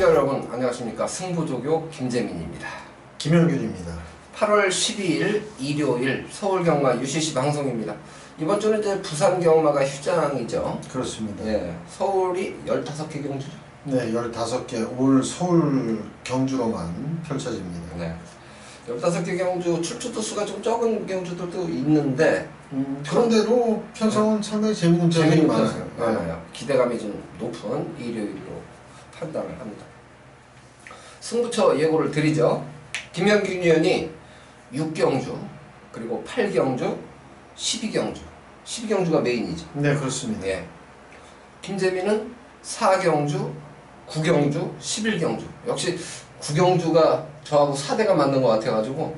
시청자 여러분 안녕하십니까. 승부조교 김재민입니다. 김현균입니다. 8월 12일 일요일 서울경마 UCC 방송입니다. 이번 주는 이제 부산 경마가 휴장이죠. 그렇습니다. 예, 서울이 15개 경주죠. 네, 15개 올 서울 경주로만 펼쳐집니다. 네, 15개 경주 출주도 수가 좀 적은 경주들도 있는데 그런데도 편성은 상당히 재밌는 점이 많아요. 기대감이 좀 높은 일요일로 판단을 합니다. 승부처 예고를 드리죠. 김현균 위원이 6경주, 그리고 8경주, 12경주. 12경주가 메인이죠. 네, 그렇습니다. 예. 김재민은 4경주, 9경주, 11경주. 역시 9경주가 저하고 4대가 맞는 것 같아가지고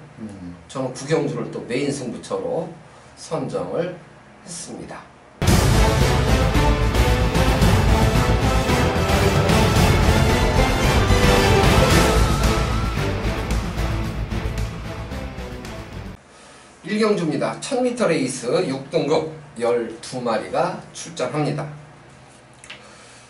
저는 9경주를 또 메인 승부처로 선정을 했습니다. 일경주입니다. 1000m 레이스 6등급 12마리가 출전합니다.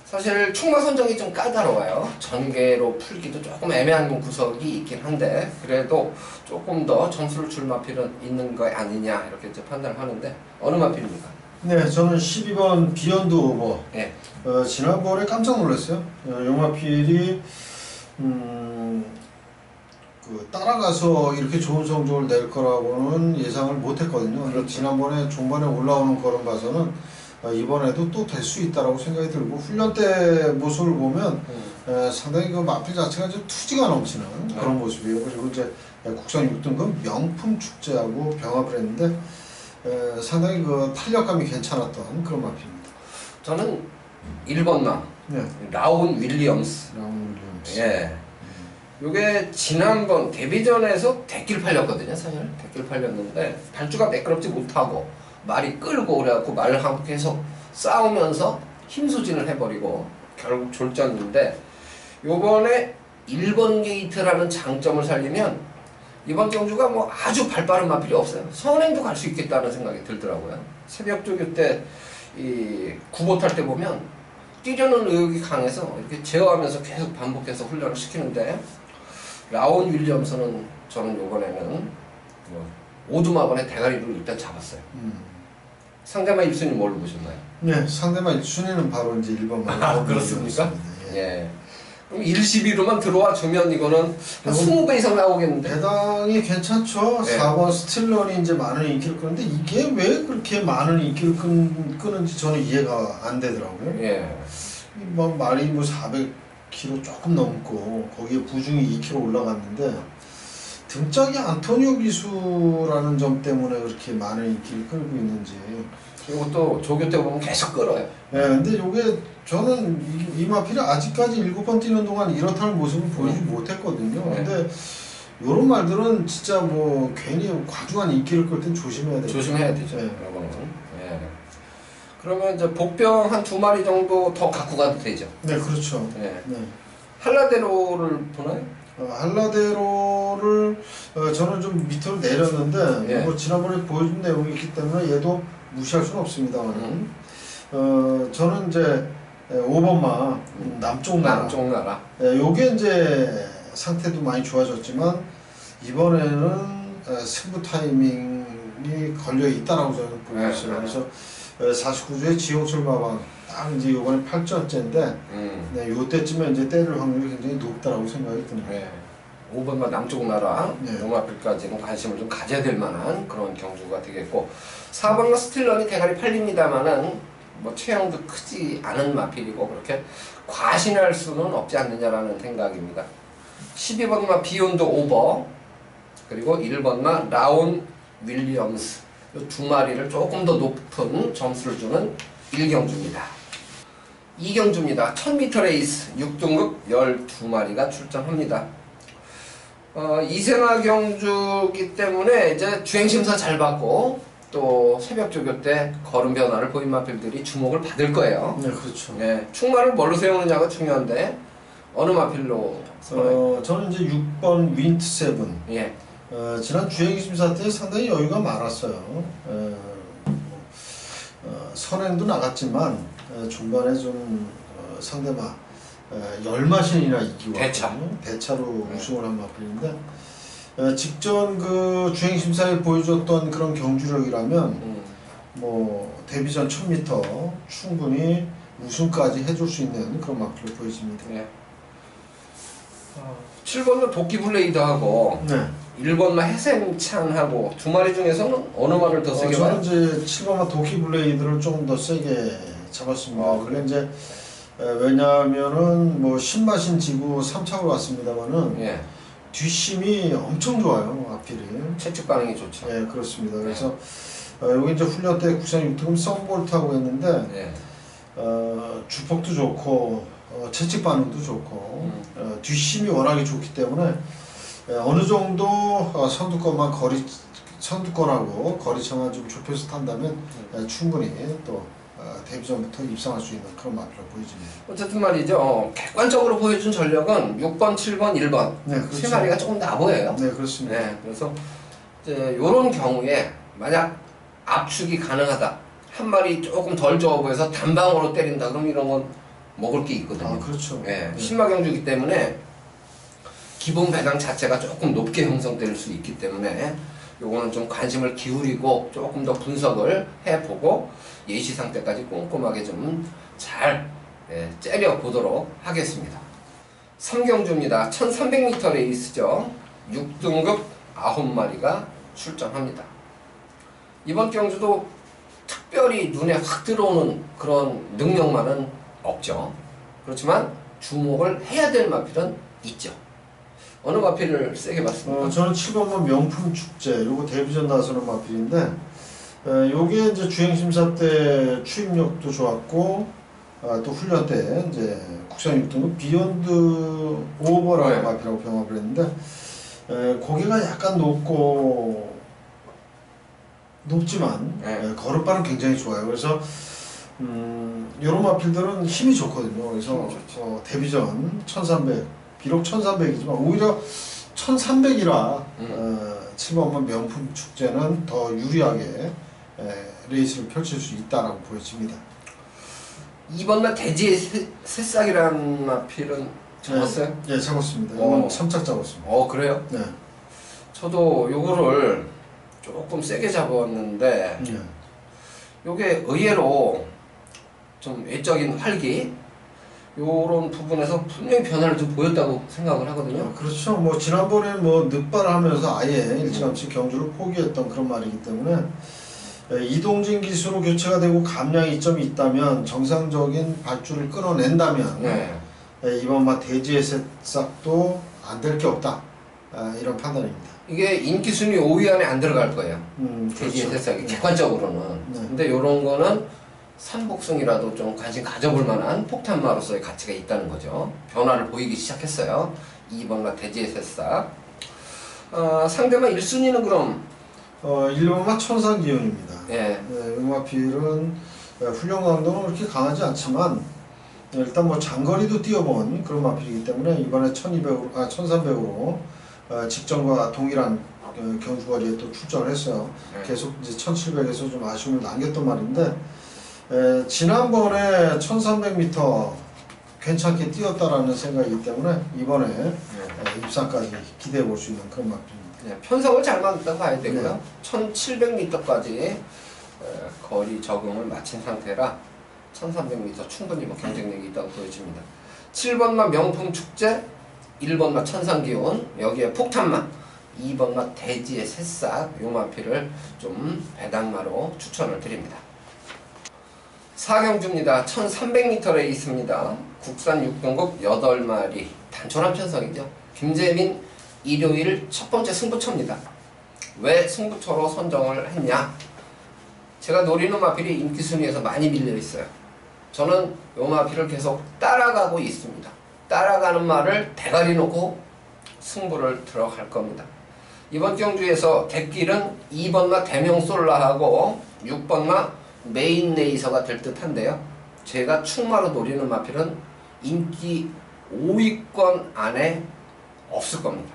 사실 충마 선정이 좀 까다로워요. 전개로 풀기도 조금 애매한 구석이 있긴 한데 그래도 조금 더 점수를 줄 마필은 있는 거 아니냐 이렇게 이제 판단을 하는데 어느 마필입니까? 네, 저는 12번 비욘드 오버. 예. 지난번에 깜짝 놀랐어요. 요 마필이 따라가서 이렇게 좋은 성적을 낼 거라고는 예상을 못했거든요. 그렇죠. 지난번에 종반에 올라오는 걸음 봐서는 이번에도 또 될 수 있다라고 생각이 들고 훈련 때 모습을 보면 상당히 그 마필 자체가 이제 투지가 넘치는 그런 모습이에요. 그리고 이제 국산 6등급 명품 축제하고 병합을 했는데 상당히 그 탄력감이 괜찮았던 그런 마필입니다. 저는 1번마 네. 라온 윌리엄스. 예. 요게 지난번 데뷔전에서 대길 팔렸거든요. 사실 대길 팔렸는데 발주가 매끄럽지 못하고 말이 끌고 그래갖고 말하고 계속 싸우면서 힘소진을 해버리고 결국 졸전인데 요번에 1번 게이트라는 장점을 살리면 이번 경주가 뭐 아주 발빠른 마필이 없어요. 선행도 갈 수 있겠다는 생각이 들더라고요. 새벽 조교 때 이 구보 탈 때 보면 뛰려는 의욕이 강해서 이렇게 제어하면서 계속 반복해서 훈련을 시키는데 라온 윌리엄스는 저는 요번에는 오두막원의 대가리를 일단 잡았어요. 상대방 1순위 뭘로 보셨나요? 네, 상대방 1순위는 바로 이제 1번만. 아, 그렇습니까? 예. 그럼 112로만 들어와 주면 이거는 한 20배 이상 나오겠는데? 대당이 괜찮죠. 네. 4번 스틸런이 이제 많은 인기를 끄는데 이게 왜 그렇게 많은 인기를 끄는지 저는 이해가 안 되더라고요. 예. 뭐 말이 뭐 400kg 조금 넘고 거기에 부중이 2kg 올라갔는데 등짝이 안토니오 기수라는 점 때문에 그렇게 많은 인기를 끌고 있는지. 그리고 또 조교 때 보면 계속 끌어요. 네, 근데 요게 저는 이 마필이 아직까지 7번 뛰는 동안 이렇다는 모습을 보여주지 못했거든요. 근데 요런 말들은 진짜 뭐 괜히 과중한 인기를 끌 땐 조심해야 되죠. 조심해야 되죠. 네. 이거는. 예. 그러면 이제 복병 한 2마리 정도 더 갖고 가도 되죠. 네, 그렇죠. 예. 네. 할라데로를 보나요? 할라데로를 저는 좀 밑으로 내렸는데 예. 뭐 지난번에 보여준 내용이 있기 때문에 얘도 무시할 수는 없습니다만 저는 이제 5번마 남쪽 나라. 요게 이제 상태도 많이 좋아졌지만 이번에는 승부 타이밍이 걸려 있다라고 저는 보고 있어요. 그래서 49주의 지용철 마방 딱 이제 요번에 8전째인데 네, 요때쯤에 이제 때릴 확률이 굉장히 높다라고 생각이 듭니다. 네. 5번마 남쪽 나라 네. 용마필까지는 관심을 좀 가져야 될 만한 그런 경주가 되겠고 4번마 스틸런이 대가리 팔립니다만은 뭐 체형도 크지 않은 마필이고 그렇게 과신할 수는 없지 않느냐라는 생각입니다. 12번마 비욘드 오버 그리고 1번마 라온 윌리엄스 이 2마리를 조금 더 높은 점수를 주는 1경주입니다. 2경주입니다. 1000m 레이스 6등급 12마리가 출전합니다. 이생아 경주기 때문에 이제 주행심사 잘 받고 또 새벽 조교 때 걸음 변화를 보인 마필들이 주목을 받을 거예요. 네, 그렇죠. 네, 충마를 뭘로 세우느냐가 중요한데 어느 마필로? 저는 이제 6번 윈트 세븐. 예. 지난 주행심사 때 상당히 여유가 많았어요. 선행도 나갔지만 중반에 좀 상대마 10마신이나 이기고 대차로 우승을 한 마필인데 직전 그 주행심사에 보여줬던 그런 경주력이라면 뭐 데뷔전 1000m 충분히 우승까지 해줄 수 있는 그런 마필로 보여집니다. 7번은 도끼블레이드하고 1번만 해샘찬하고 두 마리 중에서는 어느 마리를 더 세게 저는 이제 7번만 도끼블레이드를 조금 더 세게 잡았습니다. 그래? 이제 왜냐하면은 뭐 신마신 지구 3착으로 왔습니다만은 뒷심이 엄청 좋아요. 앞필이 채찍 반응이 좋죠. 그렇습니다. 그래서 여기 이제 훈련 때 국산 6등급 썬볼트하고 했는데 주폭도 좋고 채찍 반응도 좋고 뒷심이 워낙에 좋기 때문에 어느 정도 선두권하고 거리차만 좀 좁혀서 탄다면 충분히 또 데뷔전부터 입상할 수 있는 그런 마필로 보여집니다. 어쨌든 말이죠. 객관적으로 보여준 전력은 6번, 7번, 1번 세 마리가 조금 나 보여요. 네, 그렇습니다. 그래서 이런 경우에 만약 압축이 가능하다. 한 마리 조금 덜 좋아 보여서 단방으로 때린다. 그럼 이런 건 먹을 게 있거든요. 그렇죠. 신마경주기 때문에 기본 배당 자체가 조금 높게 형성될 수 있기 때문에 요거는 좀 관심을 기울이고 조금 더 분석을 해보고 예시 상태까지 꼼꼼하게 좀 잘 째려보도록 하겠습니다. 3경주입니다. 1300m 레이스죠. 6등급 9마리가 출전합니다. 이번 경주도 특별히 눈에 확 들어오는 그런 능력만은 없죠. 그렇지만 주목을 해야 될 마필은 있죠. 어느 마필을 세게 봤습니까? 저는 7번만 명품 축제, 요거 데뷔전 나서는 마필인데, 요게 이제 주행심사 때 추임력도 좋았고, 또 훈련 때 이제 국산 6등급 비욘드 오버라는 마필이라고 병합을 했는데, 고개가 약간 높지만 걸음발은 굉장히 좋아요. 그래서 요런 마필들은 힘이 좋거든요. 그래서 데뷔전 1300, 비록 1300이지만 오히려 1300이라 7번만 명품 축제는 더 유리하게 레이스를 펼칠 수 있다라고 보여집니다. 2번만 대지의 새싹이라는 마필은 잡았어요? 네, 잡았습니다. 이건 3착 잡았습니다. 그래요? 네. 저도 요거를 조금 세게 잡았는데 요게 의외로 좀 외적인 활기 요런 부분에서 분명히 변화를 좀 보였다고 생각을 하거든요. 그렇죠. 뭐 지난번에 뭐 늑발하면서 아예 일찌감치 경주를 포기했던 그런 말이기 때문에 이동진 기수로 교체가 되고 감량 이점이 있다면 정상적인 발주를 끊어낸다면 이번 대지의 새싹도 안 될 게 없다. 이런 판단입니다. 이게 인기 순위 5위 안에 안 들어갈 거예요. 대지의 그렇죠. 새싹이 객관적으로는. 근데 요런 거는 산복숭이라도 좀 관심 가져볼 만한 폭탄마로서의 가치가 있다는 거죠. 변화를 보이기 시작했어요. 2번과 대지의 새싹. 상대만 1순위는 그럼 1번마 천상기운입니다. 음마필은 훈련 강도는 그렇게 강하지 않지만 일단 뭐 장거리도 뛰어본 그런 마필이기 때문에 이번에 1300으로 직전과 동일한 경주거리에 또 출전을 했어요. 계속 이제 1700에서 좀 아쉬움을 남겼던 말인데 지난번에 1300m 괜찮게 뛰었다라는 생각이기 때문에 이번에 입상까지 기대해 볼 수 있는 그런 마필입니다. 편성을 잘 만들었다고 봐야 되고요. 1700m까지 거리 적응을 마친 상태라 1300m 충분히 뭐 경쟁력이 있다고 보여집니다. 7번마 명품 축제, 1번마 천상기운, 여기에 폭탄마, 2번마 대지의 새싹, 요 마필을 좀 배당마로 추천을 드립니다. 4경주입니다. 1300m 레이스입니다. 국산 6등급 8마리, 단촐한 편성이죠. 김재민 일요일 첫 번째 승부처입니다. 왜 승부처로 선정을 했냐? 제가 노리는 마필이 인기 순위에서 많이 밀려 있어요. 저는 요 마필을 계속 따라가고 있습니다. 따라가는 말을 대가리 놓고 승부를 들어갈 겁니다. 이번 경주에서 객길은 2번마 대명솔라하고 6번마 메인 레이서가 될 듯한데요. 제가 충마로 노리는 마필은 인기 5위권 안에 없을 겁니다.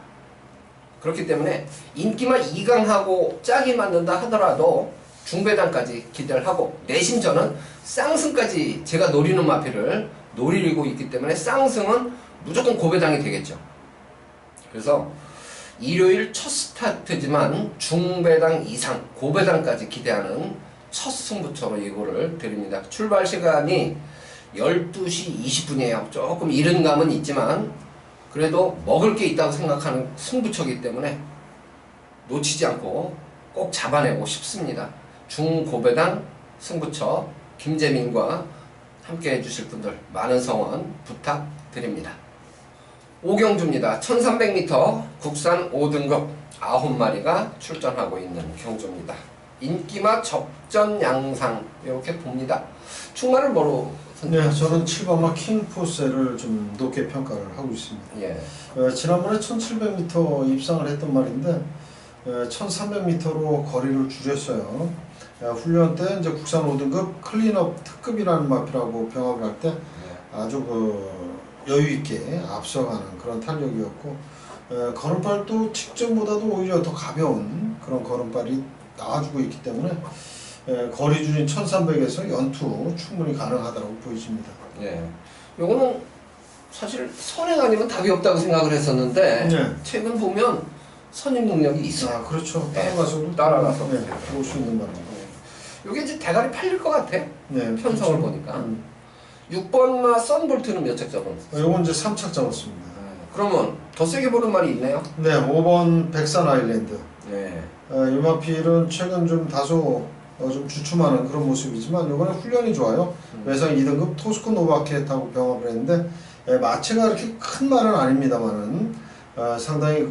그렇기 때문에 인기만 2강하고 짝이 맞는다 하더라도 중배당까지 기대를 하고 내심 저는 쌍승까지 제가 노리는 마필을 노리고 있기 때문에 쌍승은 무조건 고배당이 되겠죠. 그래서 일요일 첫 스타트지만 중배당 이상, 고배당까지 기대하는 첫 승부처로 예고를 드립니다. 출발 시간이 12시 20분이에요. 조금 이른 감은 있지만 그래도 먹을 게 있다고 생각하는 승부처이기 때문에 놓치지 않고 꼭 잡아내고 싶습니다. 중고배당 승부처 김재민과 함께 해주실 분들 많은 성원 부탁드립니다. 오경주입니다. 1300m 국산 5등급 9마리가 출전하고 있는 경주입니다. 인기마 접전 양상 이렇게 봅니다. 충마를 뭐로 네, 저는 7번마 킹포세를 좀 높게 평가를 하고 있습니다. 예. 지난번에 1700m 입상을 했던 말인데 1300m로 거리를 줄였어요. 훈련 때 이제 국산 5등급 클린업 특급이라는 마피라고 병합을 할 때 아주 여유 있게 앞서가는 그런 탄력이었고 걸음발도 직전보다도 오히려 더 가벼운 그런 걸음발이 나와주고 있기 때문에 거리 줄인 1300에서 연투 충분히 가능하다고 보여집니다. 예. 요거는 사실 선행 아니면 답이 없다고 생각을 했었는데 네. 최근 보면 선임 능력이 있어요. 아, 그렇죠. 네. 따라가서도 따라가서 볼 수 있는 말입니다. 요게 이제 대가리 팔릴 것 같아. 네, 편성을 그렇죠. 보니까. 6번마 썬볼트는 몇 책 잡은? 요건 이제 3착 잡았습니다. 그러면 더 세게 보는 말이 있네요. 네, 5번 백산 아일랜드. 네. 이 마필은 최근 좀 다소 좀 주춤하는 그런 모습이지만 이번에 훈련이 좋아요. 외상 2등급 토스코 노바켓하고 병합을 했는데 마체가 그렇게 큰 말은 아닙니다만은 상당히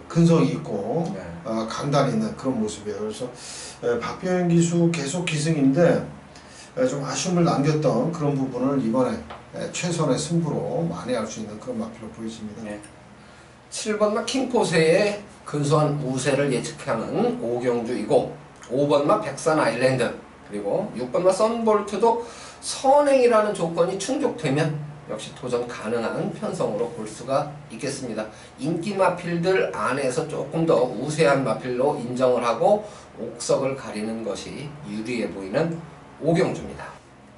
근성이 있고 네. 강단 있는 그런 모습이에요. 그래서 박병현 기수 계속 기승인데 좀 아쉬움을 남겼던 그런 부분을 이번에 최선의 승부로 만회할 수 있는 그런 마필로 보여집니다. 네. 7번마 킹포세의 근소한 우세를 예측하는 오경주이고 5번마 백산 아일랜드 그리고 6번마 썬볼트도 선행이라는 조건이 충족되면 역시 도전 가능한 편성으로 볼 수가 있겠습니다. 인기 마필들 안에서 조금 더 우세한 마필로 인정을 하고 옥석을 가리는 것이 유리해 보이는 오경주입니다.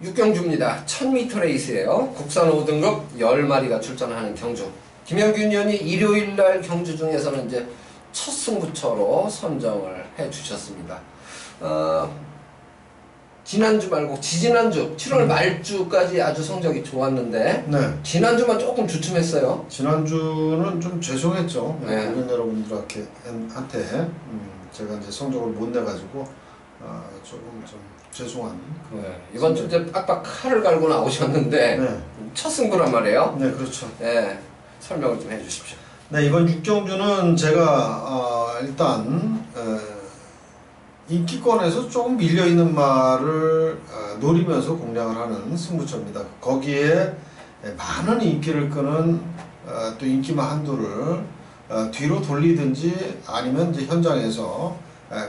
6경주입니다. 1000m 레이스예요. 국산 5등급 10마리가 출전하는 경주. 김영균 의원이 일요일날 경주 중에서는 이제 첫 승부처로 선정을 해주셨습니다. 지난주 말고 지지난주 7월 말주까지 아주 성적이 좋았는데 네. 지난주만 조금 주춤했어요. 지난주는 좀 죄송했죠. 네. 국민 여러분들한테 제가 이제 성적을 못 내가지고 조금 좀 죄송한. 네. 이번 주 이제 빡빡 칼을 갈고 나오셨는데 네. 첫 승부란 말이에요. 네, 그렇죠. 네. 설명을 좀 해주십시오. 네, 이번 6경주는 제가 일단 인기권에서 조금 밀려있는 말을 노리면서 공략을 하는 승부처입니다. 거기에 많은 인기를 끄는 또 인기만 한두를 뒤로 돌리든지 아니면 이제 현장에서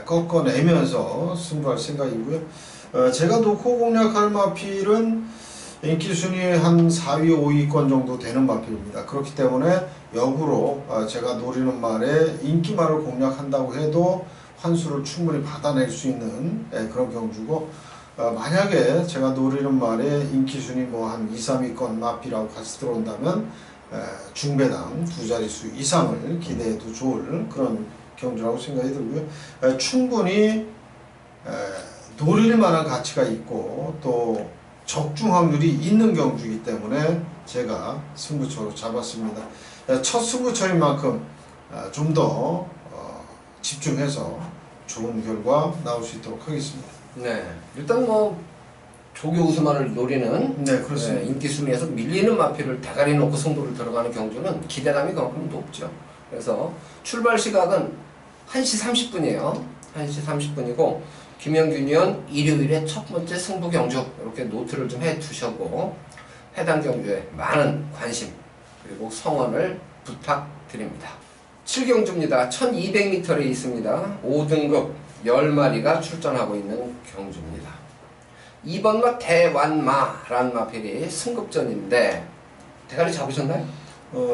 꺾어내면서 승부할 생각이고요. 제가 놓고 공략할 마필은 인기 순위 한 4위, 5위권 정도 되는 마필입니다. 그렇기 때문에 역으로 제가 노리는 말에 인기말을 공략한다고 해도 환수를 충분히 받아낼 수 있는 그런 경주고 만약에 제가 노리는 말에 인기 순위 뭐 한 2, 3위권 마필하고 같이 들어온다면 중배당 두 자릿수 이상을 기대해도 좋을 그런 경주라고 생각이 들고요. 충분히 노릴 만한 가치가 있고 또 적중 확률이 있는 경주이기 때문에 제가 승부처로 잡았습니다. 첫 승부처인 만큼 좀 더 집중해서 좋은 결과 나올 수 있도록 하겠습니다. 네, 일단 뭐 조교 우승만을 노리는 네, 그렇습니다. 인기 순위에서 밀리는 마필을 대가리 놓고 승부를 들어가는 경주는 기대감이 그만큼 높죠. 그래서 출발 시각은 1시 30분이에요. 1시 30분이고 김영균 의원 일요일에 첫 번째 승부 경주 이렇게 노트를 좀 해두셨고 해당 경주에 많은 관심 그리고 성원을 부탁드립니다. 7경주입니다. 1200m에 있습니다. 5등급 10마리가 출전하고 있는 경주입니다. 2번마 대완마라는 마필이 승급전인데 대가리 잡으셨나요?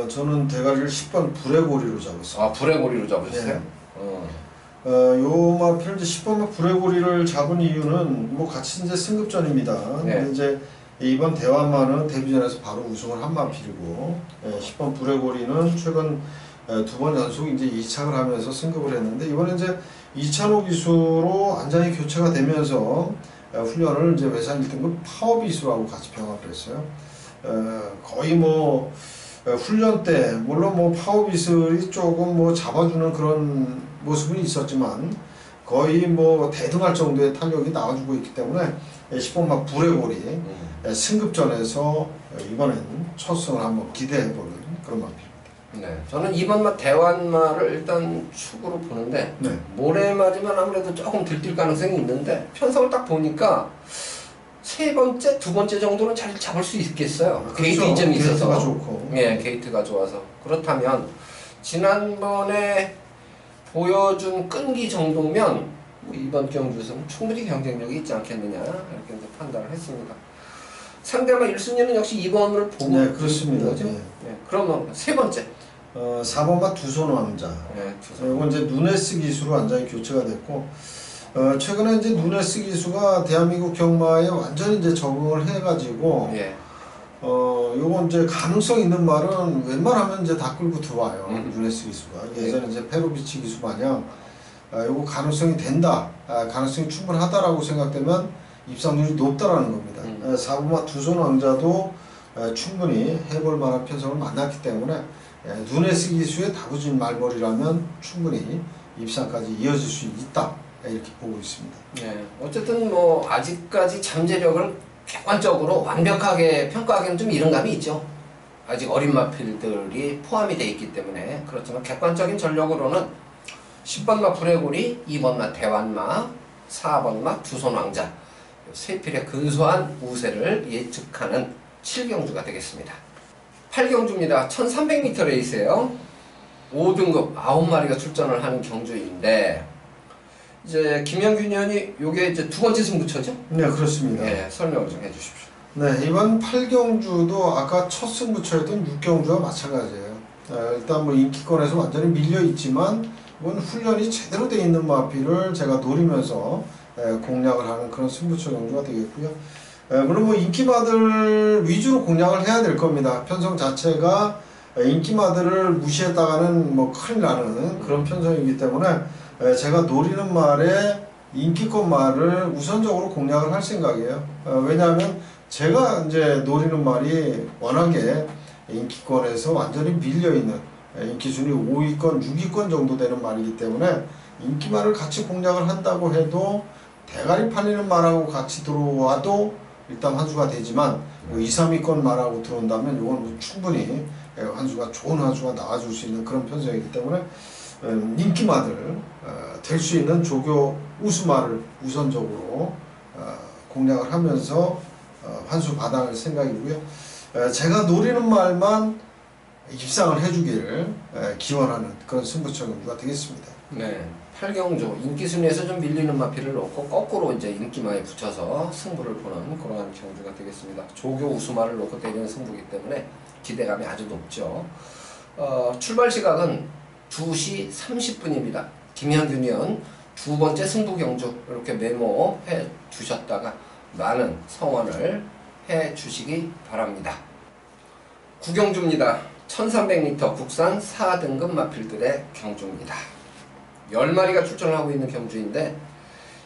저는 대가리를 10번 불의 고리로 잡았어요. 아, 불의 고리로 잡으셨어요? 네. 요 마필 이제 10번마 불의 고리를 잡은 이유는 뭐 같이 이제 승급전입니다. 네. 근데 이제 이번 대완마는 데뷔전에서 바로 우승을 한 마필이고 10번 브레고리는 최근 2번 연속 이제 2착을 하면서 승급을 했는데 이번에 이제 이찬호 기수로 안장이 교체가 되면서 훈련을 이제 외산 1등급 파워 기수하고 같이 병합을 했어요. 거의 뭐 훈련 때 물론 뭐 파워 기술이 조금 뭐 잡아주는 그런 모습은 있었지만 거의 뭐 대등할 정도의 탄력이 나와주고 있기 때문에 10번마 브레고리 승급전에서 이번엔 첫 승을 한번 기대해보는 그런 마필입니다. 네, 저는 이번마 대완마를 일단 축으로 보는데 네. 모래 맞으면 아무래도 조금 들뛸 가능성이 있는데 편성을 딱 보니까 세 번째, 두 번째 정도는 잘 잡을 수 있겠어요. 그렇죠. 게이트 이점이 있어서. 게이트가 좋고. 예, 게이트가 좋아서. 그렇다면 지난번에 보여준 끈기 정도면 이번 경주에서는 충분히 경쟁력이 있지 않겠느냐 이렇게 이제 판단을 했습니다. 상대방 1순위는 역시 2번을 보고 네, 그렇습니다. 거죠? 네. 그러면 세 번째 4번마 두손 왕자. 네, 이건 이제 누네스 기수로 안장이 교체가 됐고 최근에 이제 누네스 기수가 대한민국 경마에 완전히 이제 적응을 해가지고 예. 요건 이제 가능성 있는 말은 웬만하면 이제 다 끌고 들어와요. 누네스 기수가 예전에 이제 페로비치 기수 마냥 요거 가능성이 된다, 가능성이 충분하다라고 생각되면 입상률이 높다라는 겁니다. 4번마 두손 왕자도 충분히 해볼 만한 편성을 만났기 때문에 누네스 기수의 다부진 말벌이라면 충분히 입상까지 이어질 수 있다 이렇게 보고 있습니다. 네, 어쨌든 뭐 아직까지 잠재력을 객관적으로 완벽하게 평가하기는 좀 이른 감이 있죠. 아직 어린 마필들이 포함이 되어 있기 때문에. 그렇지만 객관적인 전력으로는 10번마 브레고리, 2번마 대완마, 4번마 두손왕자 세 필의 근소한 우세를 예측하는 7경주가 되겠습니다. 8경주입니다. 1300m 레이스예요. 5등급 9마리가 출전을 하는 경주인데 이제 김영균 의원이 요게 이제 두 번째 승부처죠? 네, 그렇습니다. 네, 설명을 좀 해주십시오. 네, 이번 8경주도 아까 첫 승부처였던 6경주와 마찬가지예요. 일단 뭐 인기권에서 완전히 밀려 있지만 이건 훈련이 제대로 되어 있는 마필을 제가 노리면서 공략을 하는 그런 승부처 경주가 되겠고요. 물론 뭐 인기마들 위주로 공략을 해야 될 겁니다. 편성 자체가 인기마들을 무시했다가는 뭐 큰일 나는 그런 편성이기 때문에 제가 노리는 말에 인기권 말을 우선적으로 공략을 할 생각이에요. 왜냐하면 제가 이제 노리는 말이 워낙에 인기권에서 완전히 밀려있는 인기순위 5위권, 6위권 정도 되는 말이기 때문에 인기말을 같이 공략을 한다고 해도 대가리 팔리는 말하고 같이 들어와도 일단 환수가 되지만 2, 3위권 말하고 들어온다면 이건 충분히 환수가 좋은 환수가 나와줄 수 있는 그런 편성이기 때문에 인기마들 될 수 있는 조교 우수마를 우선적으로 공략을 하면서 환수 받아갈 생각이고요. 제가 노리는 말만 입상을 해주기를 기원하는 그런 승부처 경주가 되겠습니다. 네, 8경주 인기 순위에서 좀 밀리는 마필을 놓고 거꾸로 이제 인기마에 붙여서 승부를 보는 그러한 경주가 되겠습니다. 조교 우수마를 놓고 때리는 승부이기 때문에 기대감이 아주 높죠. 출발 시각은 2시 30분입니다. 김현균 의원 두 번째 승부 경주 이렇게 메모해 주셨다가 많은 성원을 해 주시기 바랍니다. 9경주입니다. 1300m 국산 4등급 마필들의 경주입니다. 10마리가 출전을 하고 있는 경주인데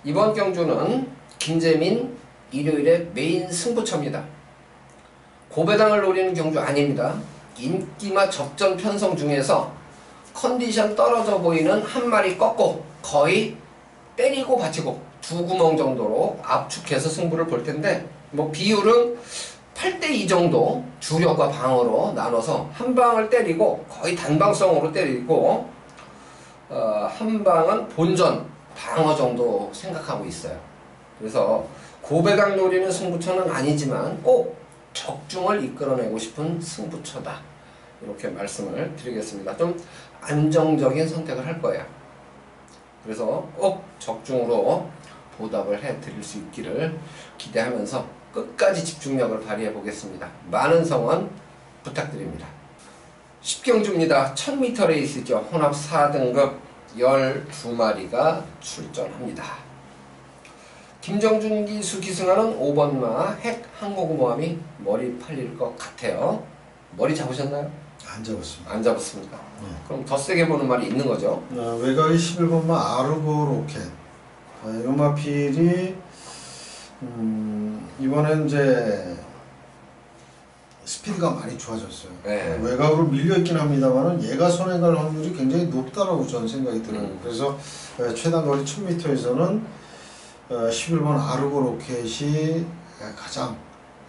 이번 경주는 김재민 일요일에 메인 승부처입니다. 고배당을 노리는 경주 아닙니다. 인기마 접전 편성 중에서 컨디션 떨어져 보이는 한 마리 꺾고 거의 때리고 받치고 두 구멍 정도로 압축해서 승부를 볼 텐데 뭐 비율은 8대2 정도 주력과 방어로 나눠서 한 방을 때리고 거의 단방성으로 때리고 한 방은 본전 방어 정도 생각하고 있어요. 그래서 고배당 노리는 승부처는 아니지만 꼭 적중을 이끌어내고 싶은 승부처다. 이렇게 말씀을 드리겠습니다. 좀 안정적인 선택을 할 거예요. 그래서 꼭 적중으로 보답을 해 드릴 수 있기를 기대하면서 끝까지 집중력을 발휘해 보겠습니다. 많은 성원 부탁드립니다. 10경주입니다. 1000m 레이스죠. 혼합 4등급 12마리가 출전합니다. 김정준 기수 기승하는 5번마 핵 항공모함이 머리 팔릴 것 같아요. 머리 잡으셨나요? 안 잡았습니다. 안 잡았습니까? 그럼 더 세게 보는 말이 있는 거죠? 외곽이 11번마 아르고 로켓. 이 마필이 이번엔 이제 스피드가 많이 좋아졌어요. 네. 외곽으로 밀려있긴 합니다만 얘가 손에 갈 확률이 굉장히 높다라고 저는 생각이 들어요. 그래서 최단 거리 1000m에서는 11번 아르고 로켓이 가장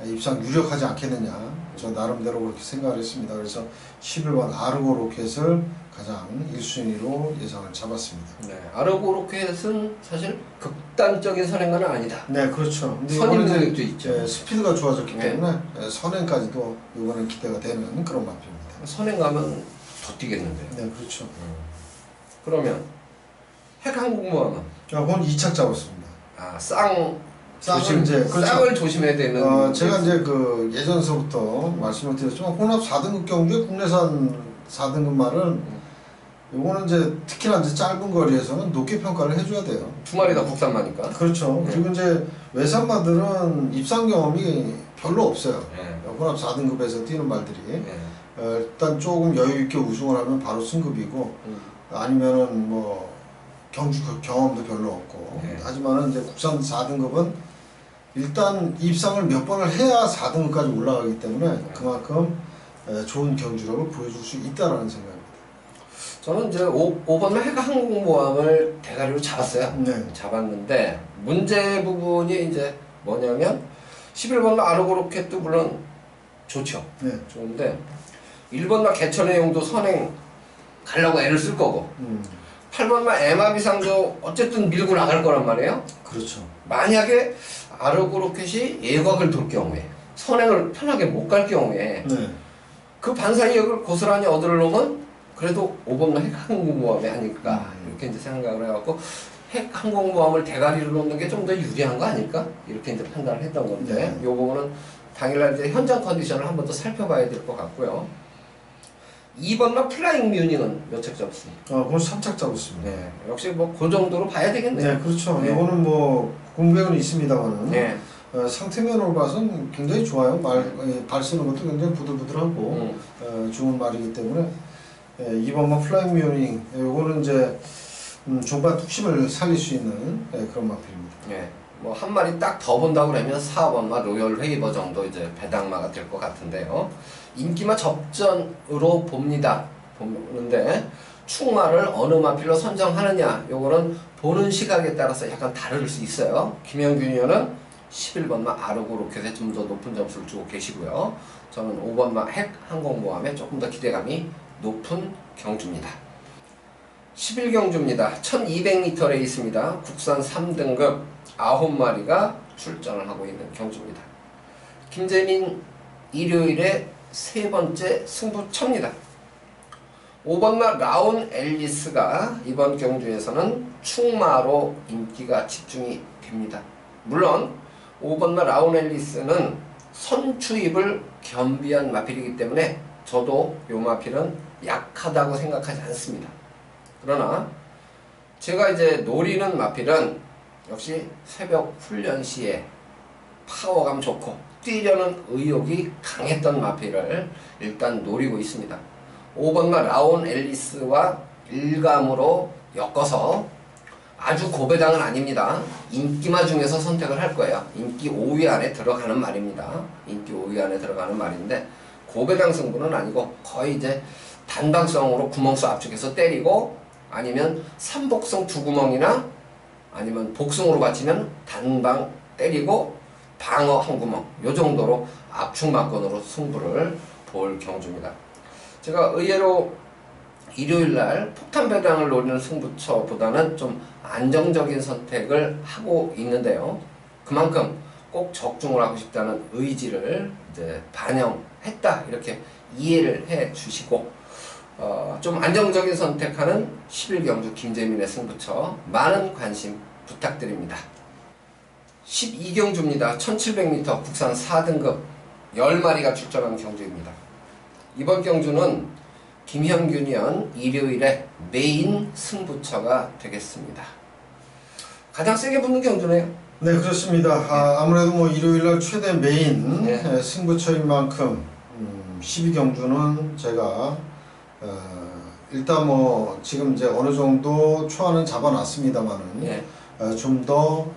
입상 유력하지 않겠느냐, 저 나름대로 그렇게 생각을 했습니다. 그래서 11번 아르고 로켓을 가장 1순위로 예상을 잡았습니다. 네, 아르고 로켓은 사실 극단적인 선행과는 아니다. 네, 그렇죠. 선임 능력도 있죠. 스피드가 좋아졌기 네. 때문에 선행까지도 이번엔 기대가 되는 그런 마필입니다. 선행 가면 더 뛰겠는데요. 네, 그렇죠. 그러면 핵항공모함은? 그건 2착 잡았습니다. 쌍을 조심해야 되는. 제가 이제 그 예전서부터 말씀을 드렸지만 혼합 4등급 경주에 국내산 4등급 말은 요거는 이제 특히나 이제 짧은 거리에서는 높게 평가를 해줘야 돼요. 두 마리 다 국산마니까. 그렇죠. 그리고 이제 외산마들은 입상 경험이 별로 없어요. 혼합 4등급에서 뛰는 말들이. 일단 조금 여유 있게 우승을 하면 바로 승급이고, 아니면은 뭐 경주 경험도 별로 없고. 하지만은 이제 국산 4등급은 일단 입상을 몇 번을 해야 4등급까지 올라가기 때문에 그만큼 좋은 경주력을 보여줄 수 있다라는 생각입니다. 저는 이제 5번마 핵 항공모함을 대가리로 잡았어요. 네. 잡았는데 문제 부분이 이제 뭐냐면 11번마 아르고 로켓도 물론 좋죠. 네. 좋은데 1번마 개천해용도 선행 가려고 애를 쓸 거고 8번마 MR비상도 어쨌든 밀고 나갈 거란 말이에요. 그렇죠. 만약에 아르고 로켓이 예곽을 돌 경우에 선행을 편하게 못 갈 경우에 그 반사이역을 고스란히 얻으려면 그래도 5번마 핵항공모함이 아닐까 이렇게 이제 생각을 해갖고 핵항공모함을 대가리로 놓는 게 좀 더 유리한 거 아닐까 이렇게 이제 판단을 했던 건데 이 부분은 당일날 이제 현장 컨디션을 한 번 더 살펴봐야 될 것 같고요. 2번마 플라잉 뮤닝은 몇 착 잡았습니까? 그건 3착 잡았습니다. 네, 역시 뭐 그 정도로 봐야 되겠네요. 네, 그렇죠. 네. 이거는 뭐 공백은 있습니다만은 네. 상태면으로 봐서는 굉장히 좋아요. 발 쓰는 것도 굉장히 부들부들하고 좋은 말이기 때문에 2번마 플라잉 뮤닝 이거는 이제 종반 뚝심을 살릴 수 있는 그런 마필입니다. 네. 뭐 한 마리 딱 더 본다고 그러면 4번마 로열 웨이버 정도 이제 배당마가 될 것 같은데요. 인기마 접전으로 보는데 충마를 어느 마필로 선정하느냐 요거는 보는 시각에 따라서 약간 다를 수 있어요. 김영균 의원은 11번마 아르고 로켓에 좀 더 높은 점수를 주고 계시고요. 저는 5번마 핵 항공모함에 조금 더 기대감이 높은 경주입니다. 11경주입니다. 1200m 레이스입니다. 국산 3등급 9마리가 출전을 하고 있는 경주입니다. 김재민 일요일에 세 번째 승부처입니다. 5번마 라운 앨리스가 이번 경주에서는 충마로 인기가 집중이 됩니다. 물론 5번마 라운 앨리스는 선추입을 겸비한 마필이기 때문에 저도 이 마필은 약하다고 생각하지 않습니다. 그러나 제가 이제 노리는 마필은 역시 새벽 훈련 시에 파워감 좋고 뛰려는 의욕이 강했던 마필을 일단 노리고 있습니다. 5번마 라온 앨리스와 일감으로 엮어서 아주 고배당은 아닙니다. 인기마 중에서 선택을 할 거예요. 인기 5위 안에 들어가는 말입니다. 인기 5위 안에 들어가는 말인데 고배당 승부는 아니고 거의 이제 단방성으로 구멍수 압축해서 때리고 아니면 3복승 2구멍이나 아니면 복승으로 받치면 단방 때리고 방어 한 구멍 요 정도로 압축만권으로 승부를 볼 경주입니다. 제가 의외로 일요일날 폭탄 배당을 노리는 승부처보다는 좀 안정적인 선택을 하고 있는데요. 그만큼 꼭 적중을 하고 싶다는 의지를 이제 반영했다 이렇게 이해를 해 주시고 좀 안정적인 선택하는 11경주 김재민의 승부처 많은 관심 부탁드립니다. 12경주입니다. 1700m 국산 4등급 10마리가 출전하는 경주입니다. 이번 경주는 김형균 의원 일요일에 메인 승부처가 되겠습니다. 가장 세게 붙는 경주네요. 네, 그렇습니다. 아무래도 뭐 일요일날 최대 메인 네. 승부처인 만큼 12경주는 제가 일단 뭐 지금 이제 어느 정도 초안은 잡아놨습니다만은 네. 좀 더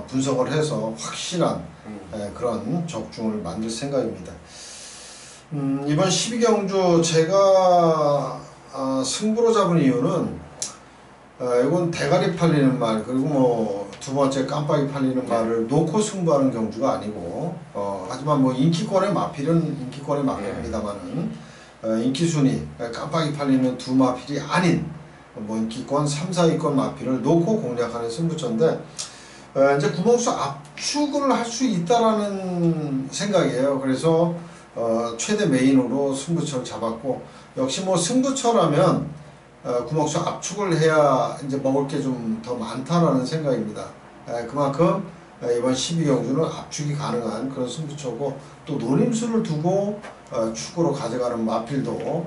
분석을 해서 확실한 그런 적중을 만들 생각입니다. 이번 12경주 제가 승부로 잡은 이유는 이건 대가리 팔리는 말 그리고 뭐 두 번째 깜빡이 팔리는 말을 놓고 승부하는 경주가 아니고 하지만 뭐 인기권의 마필은 인기권의 마필입니다만은 인기 순위 깜빡이 팔리는 두 마필이 아닌 뭐 인기권 3, 4위권 마필을 놓고 공략하는 승부처인데 이제 구멍수 압축을 할 수 있다라는 생각이에요. 그래서 최대 메인으로 승부처를 잡았고 역시 뭐 승부처라면 구멍수 압축을 해야 이제 먹을 게 좀 더 많다라는 생각입니다. 그만큼 이번 12경주는 압축이 가능한 그런 승부처고 또 노림수를 두고 축으로 가져가는 마필도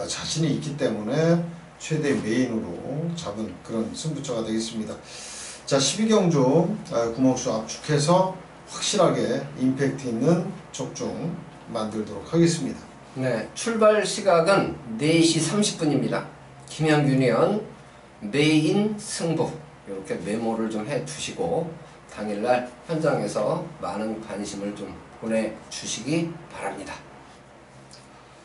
자신이 있기 때문에 최대 메인으로 잡은 그런 승부처가 되겠습니다. 자, 12경주 구멍수 압축해서 확실하게 임팩트 있는 적중 만들도록 하겠습니다. 네, 출발 시각은 4시 30분입니다. 김영균 의원 메인 승부 이렇게 메모를 좀 해두시고 당일날 현장에서 많은 관심을 좀 보내주시기 바랍니다.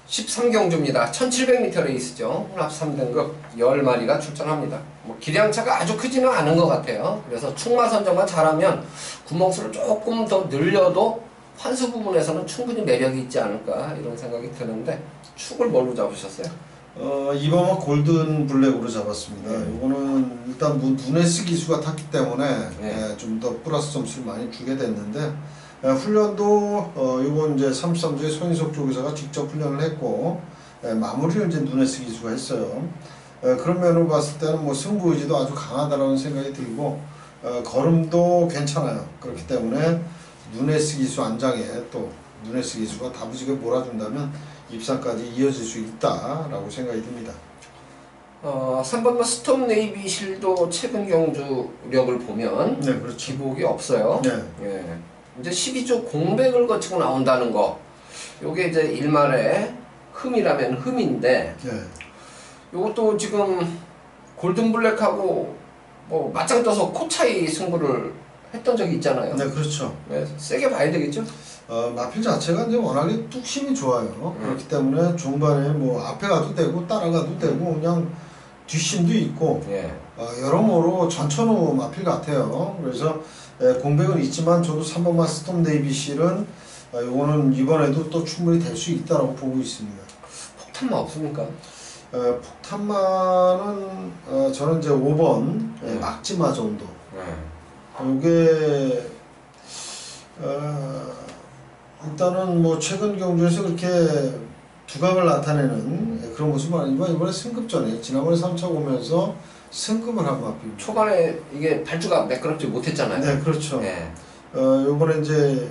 13경주입니다. 1700m 레이스죠. 혼합 3등급 10마리가 출전합니다. 뭐 기량차가 아주 크지는 않은 것 같아요. 그래서 축마 선정만 잘하면 구멍수를 조금 더 늘려도 환수 부분에서는 충분히 매력이 있지 않을까 이런 생각이 드는데 축을 뭘로 잡으셨어요? 이번은 골든 블랙으로 잡았습니다. 이거는 일단 누네스 기수가 탔기 때문에 좀 더 플러스 점수를 많이 주게 됐는데 훈련도 이건 이제 33주에 손인석 조교사가 직접 훈련을 했고 마무리를 이제 누네스 기수가 했어요. 그런 면으로 봤을 때는 뭐 승부 의지도 아주 강하다라는 생각이 들고 걸음도 괜찮아요. 그렇기 때문에 누네스 기수 안장에 또 누네스 기수가 다부지게 몰아준다면 입상까지 이어질 수 있다라고 생각이 듭니다. 3번마 스톰 네이비실도 최근 경주력을 보면 네, 그렇죠. 기복이 없어요. 네. 예. 이제 12조 공백을 거치고 나온다는 거. 요게 이제 일말의 흠이라면 흠인데, 네. 요것도 지금 골든블랙하고 뭐 맞짱 떠서 코 차이 승부를 했던 적이 있잖아요. 네, 그렇죠. 네, 세게 봐야 되겠죠? 마필 자체가 이제 워낙에 뚝심이 좋아요. 그렇기 때문에 중반에 뭐 앞에 가도 되고 따라가도 되고 그냥 뒷심도 있고 여러모로 전천후 마필 같아요. 그래서 공백은 있지만 저도 3번마 스톰 네이비실은 요거는 이번에도 또 충분히 될 수 있다고 보고 있습니다. 폭탄만 없습니까? 폭탄만은 저는 이제 5번 막지마 정도. 요게 일단은 뭐 최근 경주에서 그렇게 두각을 나타내는 그런 모습은 아니지만 이번에 승급전에 지난번에 3차 오면서 승급을 한 마필. 초반에 이게 발주가 매끄럽지 못했잖아요. 네, 그렇죠. 요번에 이제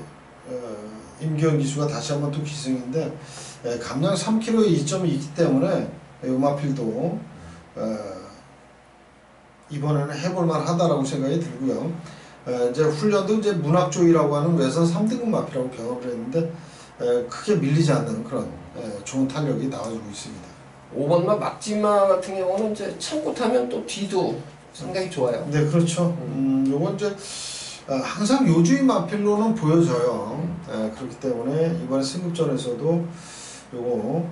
임기현 기수가 다시 한번 또 기승인데 감량 3kg의 이점이 있기 때문에 이 마필도 이번에는 해볼만 하다라고 생각이 들고요. 이제 훈련도 이제 문학조이라고 하는 외선 3등급 마필이라고 경험을 했는데 크게 밀리지 않는 그런 좋은 탄력이 나와주고 있습니다. 5번마 막지마 같은 경우는 이제 참고 타면 또 뒤도 상당히 좋아요. 네, 그렇죠. 요건 이제 항상 요주의 마필로는 보여져요. 그렇기 때문에 이번에 승급전에서도 요거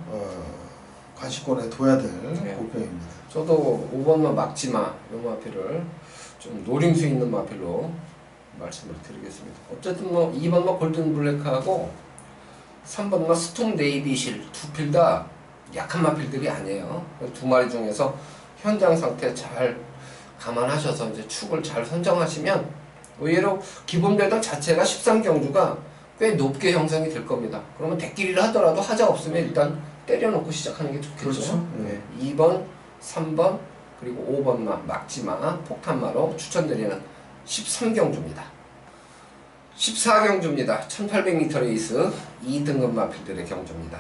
관심권에 둬야 될 목표입니다. 저도 5번마 막지마 요 마필을 좀 노림수 있는 마필로 말씀을 드리겠습니다. 어쨌든 뭐 2번마 골든블랙하고 3번마 스톰 네이비실 두 필 다 약한 마필들이 아니에요. 두 마리 중에서 현장 상태 잘 감안하셔서 이제 축을 잘 선정하시면 의외로 기본 배당 자체가 13경주가 꽤 높게 형성이 될 겁니다. 그러면 대끼리를 하더라도 하자 없으면 일단 때려놓고 시작하는 게 좋겠죠. 그렇죠. 2번, 3번 그리고 5번마 막지마 폭탄마로 추천드리는 13경주입니다. 14경주입니다. 1800m 레이스 2등급 마필들의 경주입니다.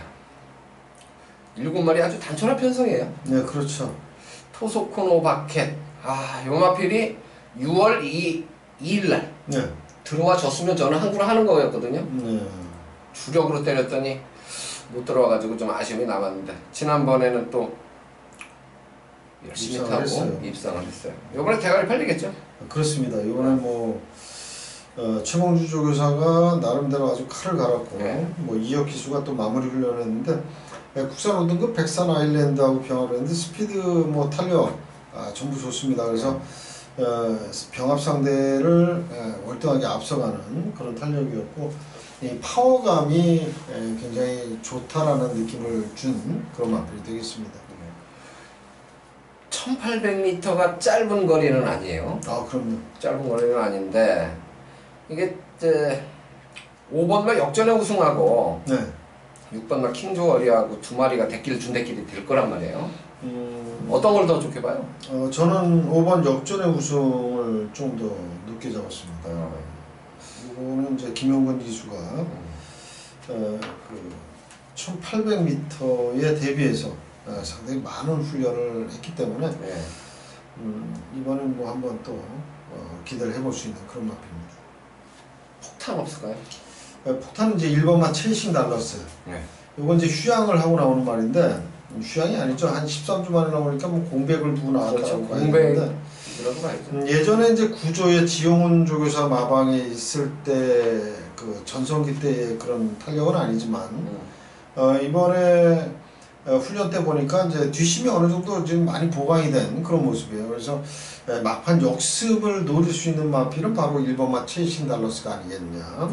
7마리 아주 단촐한 편성이에요. 네, 그렇죠. 토소코노 바켓. 요 마필이 6월 2일날 네. 들어와 줬으면 저는 항구를 하는 거였거든요. 주력으로 때렸더니 못 들어와가지고 좀 아쉬움이 남았는데 지난번에는 또 열심히 타고 입상을 했어요. 이번에 대가리 팔리겠죠? 그렇습니다. 이번에 뭐 최봉주 조교사가 나름대로 아주 칼을 갈았고 뭐 이혁 기수가 또 마무리 훈련을 했는데 국산 5등급 백산 아일랜드하고 병합을 했는데 스피드 뭐 탄력 전부 좋습니다. 그래서 병합 상대를 월등하게 앞서가는 그런 탄력이었고 이 파워감이 굉장히 좋다라는 느낌을 준 그런 마필이 되겠습니다. 1800m가 짧은 거리는 아니에요. 그럼요. 짧은 거리는 아닌데 이게 이제 5번마 역전에 우승하고 6번마 킹조어리하고 두 마리가 준대끼리 될 거란 말이에요. 어떤 걸 더 좋게 봐요? 저는 5번 역전의 우승을 좀 더 높게 잡았습니다. 이거는 이제 김용근 기수가 그 1800m에 대비해서 상당히 많은 훈련을 했기 때문에 이번엔 뭐 한번 또 기대를 해볼 수 있는 그런 마필입니다. 폭탄 없을까요? 폭탄은 이제 1번마 체이싱 달러스. 이건 이제 휴양을 하고 나오는 말인데 휴양이 아니죠. 한 13주 만에 나오니까 뭐 공백을 두고 나왔다고 봐야 되는데 예전에 이제 구조에 지용훈 조교사 마방에 있을 때 그 전성기 때의 그런 탄력은 아니지만 이번에 훈련 때 보니까 이제 뒷심이 어느 정도 지금 많이 보강이 된 그런 모습이에요. 그래서 막판 역습을 노릴 수 있는 마필은 바로 1번마 체이싱 달러스가 아니겠느냐.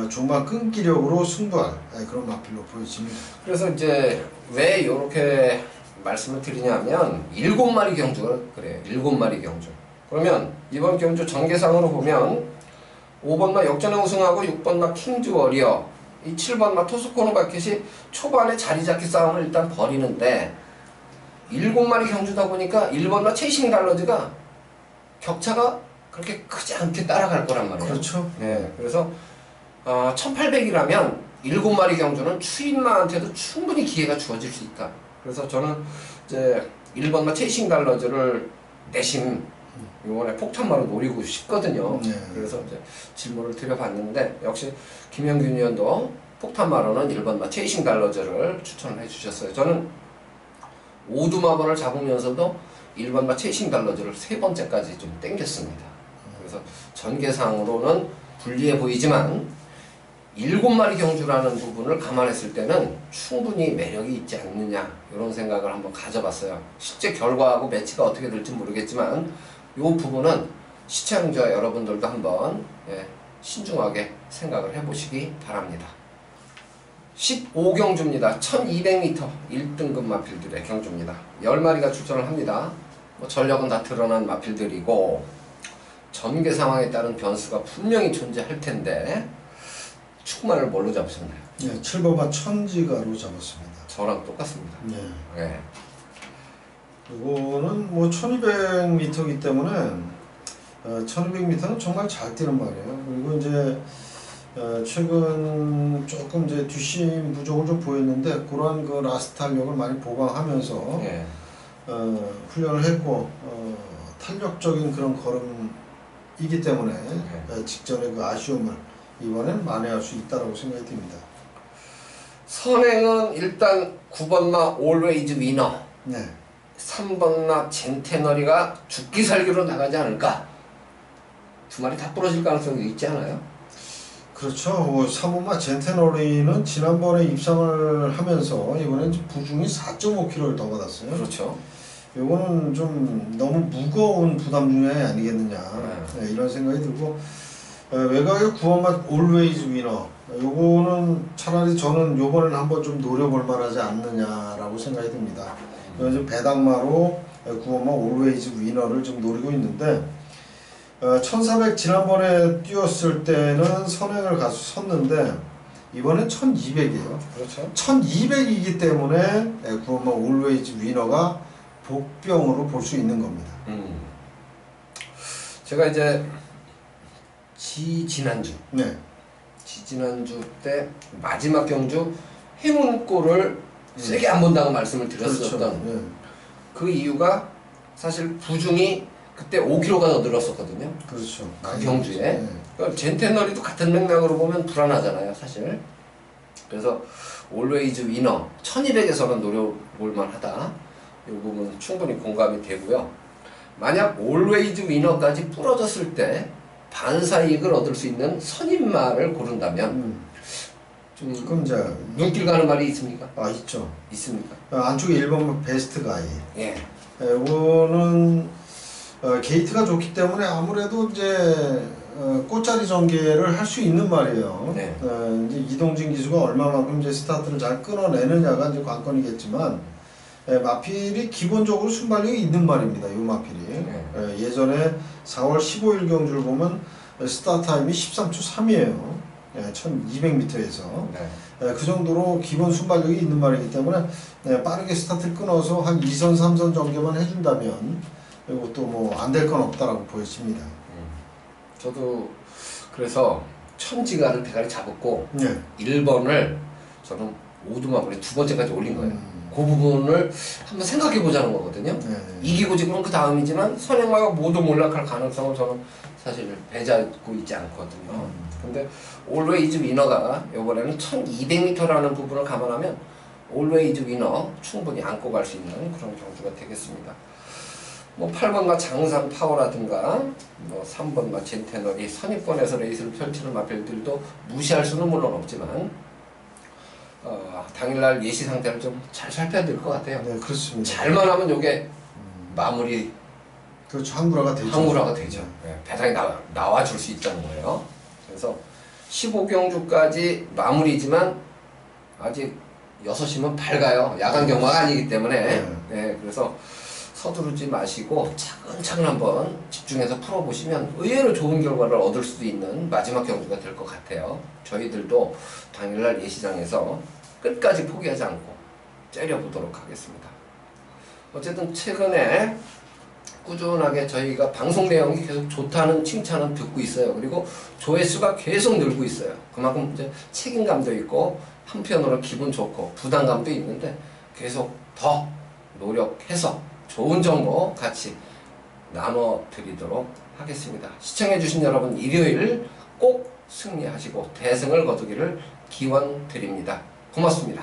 종말 끊기력으로 승부할 그런 마필로 보여집니다. 그래서 이제 왜 이렇게 말씀을 드리냐면 7마리 경주가 그래요. 7마리 경주. 그러면 이번 경주 전개상으로 보면 5번마 역전에 우승하고 6번마 킹즈 워리어 이 7번마 토스코노 바켓이 초반에 자리잡기 싸움을 일단 벌이는데 7마리 경주다 보니까 1번마 체이싱 달러즈가 격차가 그렇게 크지 않게 따라갈 거란 말이에요. 그렇죠. 그래서 1800이라면 7마리 경주는 추인마한테도 충분히 기회가 주어질 수 있다. 그래서 저는 이제 1번마 체이싱 달러즈를 내심 이번에 폭탄마로 노리고 싶거든요. 그래서 이제 질문을 드려봤는데 역시 김영균 위원도 폭탄마로는 1번마 체이싱 달러즈를 추천을 해주셨어요. 저는 오두마번을 잡으면서도 1번마 체이싱 달러즈를 3번째까지 좀 땡겼습니다. 그래서 전개상으로는 불리해 보이지만 7마리 경주라는 부분을 감안했을 때는 충분히 매력이 있지 않느냐 이런 생각을 한번 가져봤어요. 실제 결과하고 매치가 어떻게 될지 모르겠지만 이 부분은 시청자 여러분들도 한번 신중하게 생각을 해보시기 바랍니다. 15경주입니다. 1200m 1등급 마필들의 경주입니다. 10마리가 출전을 합니다. 뭐 전력은 다 드러난 마필들이고 전개 상황에 따른 변수가 분명히 존재할 텐데 축구만을 뭘로 잡으셨나요? 7번마 천지가로 잡았습니다. 저랑 똑같습니다. 이거는 뭐 1200m이기 때문에 1200m는 정말 잘 뛰는 말이에요. 그리고 이제 최근 조금 이제 뒷심 부족을 좀 보였는데 그러한 그 라스트 탄력을 많이 보강하면서 훈련을 했고 탄력적인 그런 걸음이기 때문에 직전의 그 아쉬움을 이번엔 만회할 수 있다고 생각이 듭니다. 선행은 일단 9번마 올웨이즈 위너 3번마 젠테너리가 죽기 살기로 나가지 않을까? 두 마리 다 부러질 가능성이 있지 않아요? 그렇죠. 3번마 젠테너리는 지난번에 입상을 하면서 이번엔 부중이 4.5kg를 더 받았어요. 그렇죠. 이거는 좀 너무 무거운 부담 중에 아니겠느냐 이런 생각이 들고 외곽의 9번마 올웨이즈 위너 요거는 차라리 저는 요번에는 한번 좀 노려볼 만하지 않느냐라고 생각이 듭니다. 요즘 배당마로 9번마 올웨이즈 위너를 좀 노리고 있는데 1400 지난번에 뛰었을 때는 선행을 가서 섰는데 이번엔 1200이에요. 그렇죠. 1200이기 때문에 9번마 올웨이즈 위너가 복병으로 볼 수 있는 겁니다. 제가 이제 지난주 때 마지막 경주 행운골을 세게 안 본다고 말씀을 드렸었던 그렇죠. 그 이유가 사실 부중이 그때 5kg가 더 늘었었거든요. 그렇죠. 그 경주에. 네. 그러니까 젠테너리도 같은 맥락으로 보면 불안하잖아요, 사실. 그래서 올웨이즈 위너 1200에서는 노려볼 만하다. 이 부분 충분히 공감이 되고요. 만약 올웨이즈 위너까지 부러졌을 때 반사이익을 얻을 수 있는 선임말을 고른다면 좀 그럼 이제 눈길 가는 말이 있습니까? 있죠. 있습니까? 안쪽에 1번 베스트 가이. 예. 이거는 게이트가 좋기 때문에 아무래도 이제 꽃자리 전개를 할 수 있는 말이에요. 네. 이제 이동진 기수가 얼마만큼 이제 스타트를 잘 끊어내느냐가 이제 관건이겠지만 마필이 기본적으로 순발력이 있는 말입니다. 이 마필이. 네. 예전에 4월 15일 경주를 보면 스타트 타임이 13초 3이에요. 1200m에서. 네. 그 정도로 기본 순발력이 있는 말이기 때문에 빠르게 스타트를 끊어서 한 2선, 3선 전개만 해준다면 이것도 뭐 안 될 건 없다라고 보여집니다. 저도 그래서 천지가를 대가리 잡았고 네. 1번을 저는 오두마무리 두 번째까지 올린 거예요. 그 부분을 한번 생각해 보자는 거거든요. 네. 이기고 지금은 그 다음이지만 선행마가 모두 몰락할 가능성은 저는 사실 배제하고 있지 않거든요. 근데 올웨이즈 위너가 이번에는 1200m라는 부분을 감안하면 올웨이즈 위너 충분히 안고 갈 수 있는 그런 경주가 되겠습니다. 뭐 8번과 장산 파워라든가 뭐 3번과 젠테너리 선입권에서 레이스를 펼치는 마필들도 무시할 수는 물론 없지만 당일날 예시 상태를 좀 잘 살펴야 될 것 같아요. 네, 그렇습니다. 잘만 하면 요게 마무리 그렇죠. 항구라가 되죠. 항구라가 되죠. 네, 배당이 나와 줄 수 있다는 거예요. 그래서 15경주까지 마무리지만 아직 6시면 밝아요. 야간 경마가 아니기 때문에. 네, 그래서 서두르지 마시고 차근차근 한번 집중해서 풀어보시면 의외로 좋은 결과를 얻을 수도 있는 마지막 경주가 될 것 같아요. 저희들도 당일날 예시장에서 끝까지 포기하지 않고 째려보도록 하겠습니다. 어쨌든 최근에 꾸준하게 저희가 방송 내용이 계속 좋다는 칭찬은 듣고 있어요. 그리고 조회수가 계속 늘고 있어요. 그만큼 이제 책임감도 있고 한편으로 기분 좋고 부담감도 있는데 계속 더 노력해서 좋은 정보 같이 나눠드리도록 하겠습니다. 시청해주신 여러분 일요일 꼭 승리하시고 대승을 거두기를 기원드립니다. 고맙습니다.